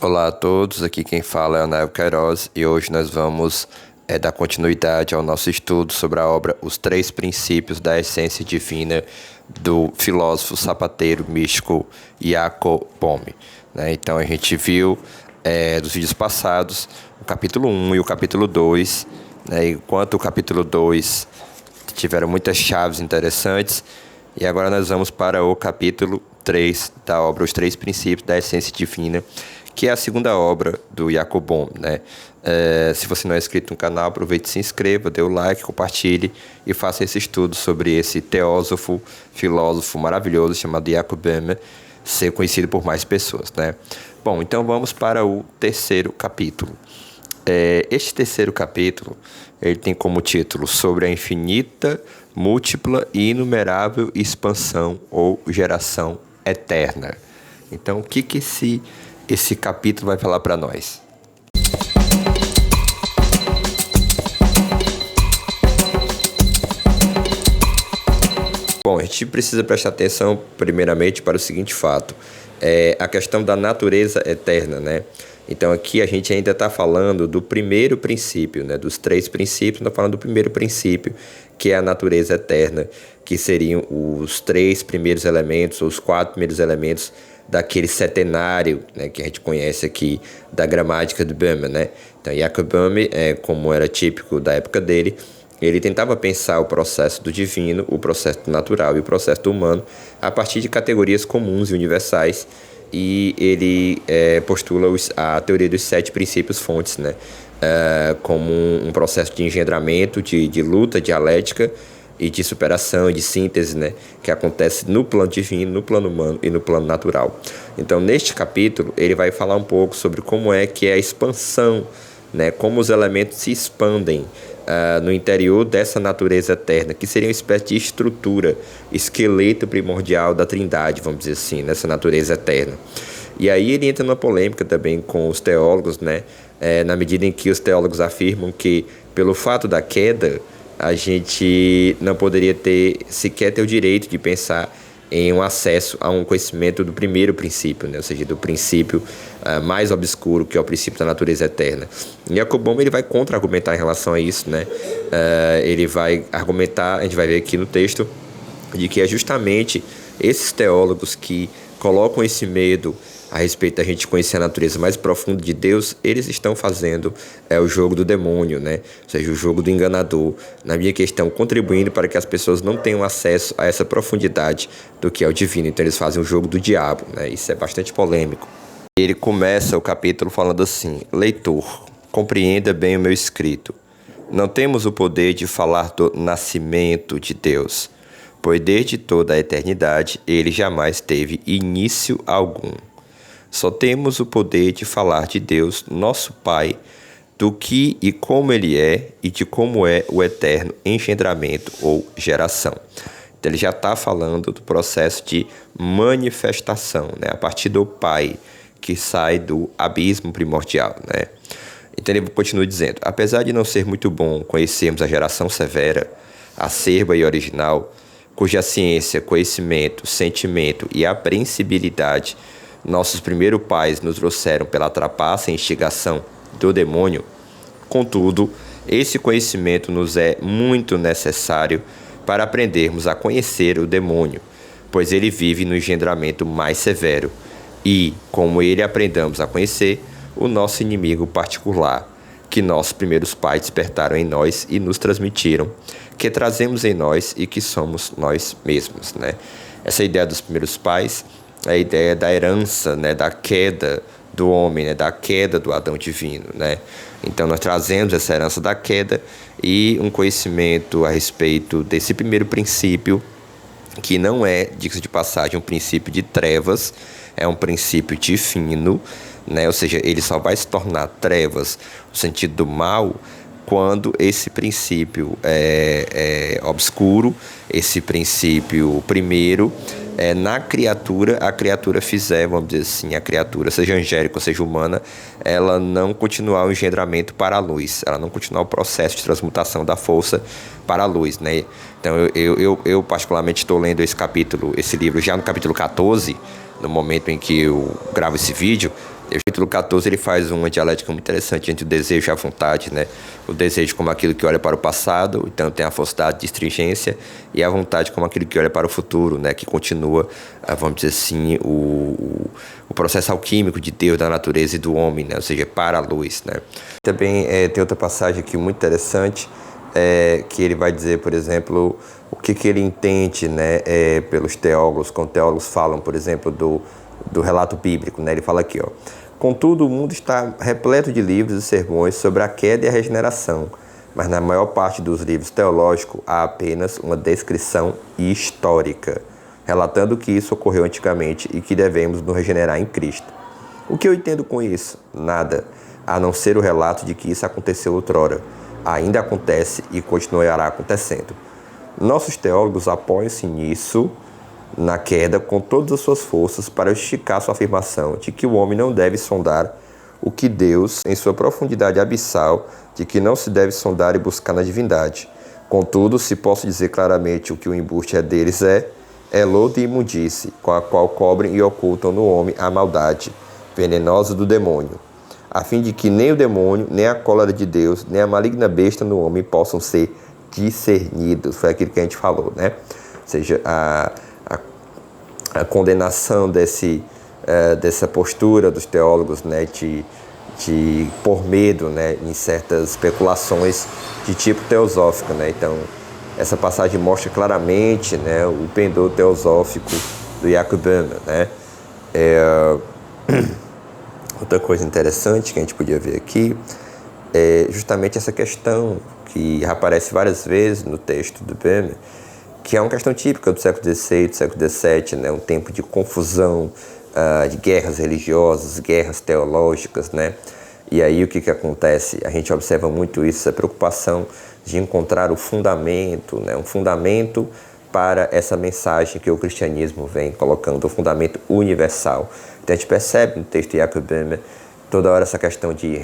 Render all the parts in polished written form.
Olá a todos, aqui quem fala é o Nael Queiroz e hoje nós vamos dar continuidade ao nosso estudo sobre a obra Os Três Princípios da Essência Divina do filósofo sapateiro místico Jacob Boehme. Então a gente viu dos vídeos passados o capítulo 1 e o capítulo 2, enquanto o capítulo 2 tiveram muitas chaves interessantes, e agora nós vamos para o capítulo 3 da obra Os Três Princípios da Essência Divina, que é a segunda obra do Jacob Boehme, se você não é inscrito no canal, aproveite e se inscreva, dê o like, compartilhe e faça esse estudo sobre esse teósofo, filósofo maravilhoso chamado Jacob Boehme, ser conhecido por mais pessoas, Bom, então vamos para o terceiro capítulo. Este terceiro capítulo, ele tem como título sobre a infinita, múltipla e inumerável expansão ou geração eterna. Então, o que esse capítulo vai falar para nós? Bom, a gente precisa prestar atenção primeiramente para o seguinte fato, a questão da natureza eterna, Então aqui a gente ainda está falando do primeiro princípio, dos três princípios, nós estamos falando do primeiro princípio, que é a natureza eterna, que seriam os três primeiros elementos, ou os quatro primeiros elementos daquele setenário, que a gente conhece aqui da gramática de Boehme, Então Jacob Boehme, como era típico da época dele, ele tentava pensar o processo do divino, o processo do natural e o processo do humano a partir de categorias comuns e universais, e ele postula a teoria dos 7 princípios fontes, como um processo de engendramento, de luta dialética e de superação e de síntese, que acontece no plano divino, no plano humano e no plano natural. Então, neste capítulo, ele vai falar um pouco sobre como é que é a expansão, como os elementos se expandem no interior dessa natureza eterna, que seria uma espécie de estrutura, esqueleto primordial da trindade, vamos dizer assim, nessa natureza eterna. E aí ele entra numa polêmica também com os teólogos, na medida em que os teólogos afirmam que, pelo fato da queda, a gente não poderia sequer ter o direito de pensar em um acesso a um conhecimento do primeiro princípio, ou seja, do princípio mais obscuro, que é o princípio da natureza eterna. E Jacob Boehme, ele vai contra-argumentar em relação a isso, ele vai argumentar, a gente vai ver aqui no texto, de que é justamente esses teólogos que colocam esse medo a respeito da gente conhecer a natureza mais profunda de Deus, eles estão fazendo o jogo do demônio, ou seja, o jogo do enganador, na minha questão, contribuindo para que as pessoas não tenham acesso a essa profundidade do que é o divino. Então eles fazem o jogo do diabo, Isso é bastante polêmico. Ele começa o capítulo falando assim: leitor, compreenda bem o meu escrito. Não temos o poder de falar do nascimento de Deus, pois desde toda a eternidade ele jamais teve início algum. Só temos o poder de falar de Deus, nosso Pai, do que e como Ele é e de como é o eterno engendramento ou geração. Então ele já está falando do processo de manifestação, a partir do Pai, que sai do abismo primordial. Então ele continua dizendo: apesar de não ser muito bom conhecermos a geração severa, acerba e original, cuja ciência, conhecimento, sentimento e apreensibilidade nossos primeiros pais nos trouxeram pela trapaça e instigação do demônio, contudo, esse conhecimento nos é muito necessário para aprendermos a conhecer o demônio, pois ele vive no engendramento mais severo e, como ele aprendamos a conhecer, o nosso inimigo particular, que nossos primeiros pais despertaram em nós e nos transmitiram, que trazemos em nós e que somos nós mesmos. Essa ideia dos primeiros pais é a ideia da herança, da queda do homem, da queda do Adão divino. Então nós trazemos essa herança da queda e um conhecimento a respeito desse primeiro princípio, que não é, diga-se de passagem, um princípio de trevas, é um princípio divino, ou seja, ele só vai se tornar trevas no sentido do mal quando esse princípio é obscuro, esse princípio primeiro, na criatura, a criatura fizer, vamos dizer assim, a criatura, seja angélica ou seja humana, ela não continuar o engendramento para a luz, ela não continuar o processo de transmutação da força para a luz, Então eu particularmente estou lendo esse livro já no capítulo 14, no momento em que eu gravo esse vídeo, E o capítulo 14 ele faz uma dialética muito interessante entre o desejo e a vontade, né? O desejo como aquilo que olha para o passado, então tem a força da astringência, e a vontade como aquilo que olha para o futuro, né? Que continua, vamos dizer assim, o processo alquímico de Deus, da natureza e do homem, né? Ou seja, para a luz, né? Também tem outra passagem aqui muito interessante, que ele vai dizer, por exemplo, o que ele entende, né? Pelos teólogos, quando teólogos falam, por exemplo, do relato bíblico, né? Ele fala aqui, ó. Contudo, o mundo está repleto de livros e sermões sobre a queda e a regeneração, mas na maior parte dos livros teológicos há apenas uma descrição histórica, relatando que isso ocorreu antigamente e que devemos nos regenerar em Cristo. O que eu entendo com isso? Nada, a não ser o relato de que isso aconteceu outrora, ainda acontece e continuará acontecendo. Nossos teólogos apoiam-se nisso, na queda, com todas as suas forças para justificar sua afirmação de que o homem não deve sondar o que Deus, em sua profundidade abissal, de que não se deve sondar e buscar na divindade. Contudo, se posso dizer claramente o que o embuste é deles é lodo e imundície, com a qual cobrem e ocultam no homem a maldade venenosa do demônio, a fim de que nem o demônio, nem a cólera de Deus, nem a maligna besta no homem possam ser discernidos. Foi aquilo que a gente falou, né? Ou seja, a condenação dessa postura dos teólogos, né, de por medo, né, em certas especulações de tipo teosófico, né? Então, essa passagem mostra claramente, né, o pendor teosófico do Jacob Boehme, né? Outra coisa interessante que a gente podia ver aqui é justamente essa questão que aparece várias vezes no texto do Boehme, que é uma questão típica do século XVI, do século XVII, né? Um tempo de confusão, de guerras religiosas, guerras teológicas, né? E aí o que acontece? A gente observa muito isso, essa preocupação de encontrar o fundamento, né? Um fundamento para essa mensagem que o cristianismo vem colocando, o fundamento universal. Então a gente percebe no texto de Jacob Boehme toda hora essa questão de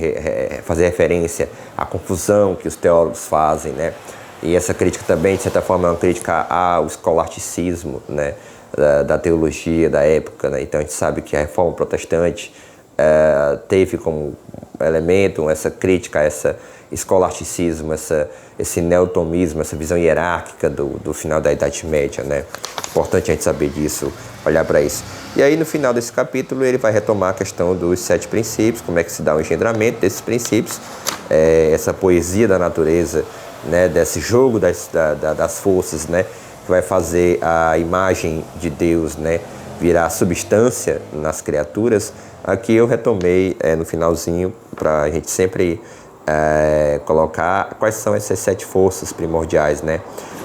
fazer referência à confusão que os teólogos fazem, né? E essa crítica também, de certa forma, é uma crítica ao escolasticismo, né, da teologia da época, né? Então a gente sabe que a Reforma Protestante teve como elemento essa crítica a esse escolasticismo, esse neotomismo, essa visão hierárquica do final da Idade Média, né? Importante a gente saber disso, olhar para isso. E aí no final desse capítulo ele vai retomar a questão dos 7 princípios, como é que se dá o engendramento desses princípios, essa poesia da natureza, né, desse jogo das forças, né, que vai fazer a imagem de Deus, né, virar substância nas criaturas. Aqui eu retomei no finalzinho para a gente sempre colocar quais são essas 7 forças primordiais, né?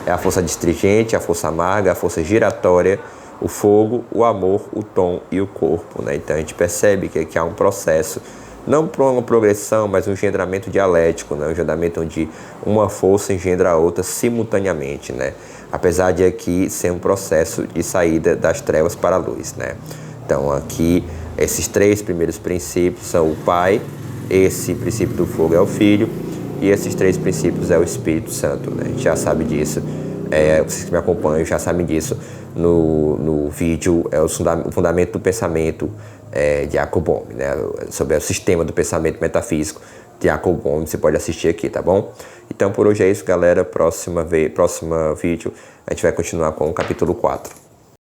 É a força astringente, a força amarga, a força giratória, o fogo, o amor, o tom e o corpo, né? Então a gente percebe que há um processo, não para uma progressão, mas um engendramento dialético, né? Um engendramento onde uma força engendra a outra simultaneamente, né? Apesar de aqui ser um processo de saída das trevas para a luz, né? Então aqui esses 3 primeiros princípios são o Pai, esse princípio do fogo é o Filho e esses 3 princípios é o Espírito Santo, né? A gente já sabe disso, vocês que me acompanham já sabem disso. No vídeo é o fundamento do pensamento de Jacob Boehme, né? Sobre o sistema do pensamento metafísico de Jacob Boehme, você pode assistir aqui, tá bom? Então por hoje é isso, galera. Próximo vídeo a gente vai continuar com o capítulo 4.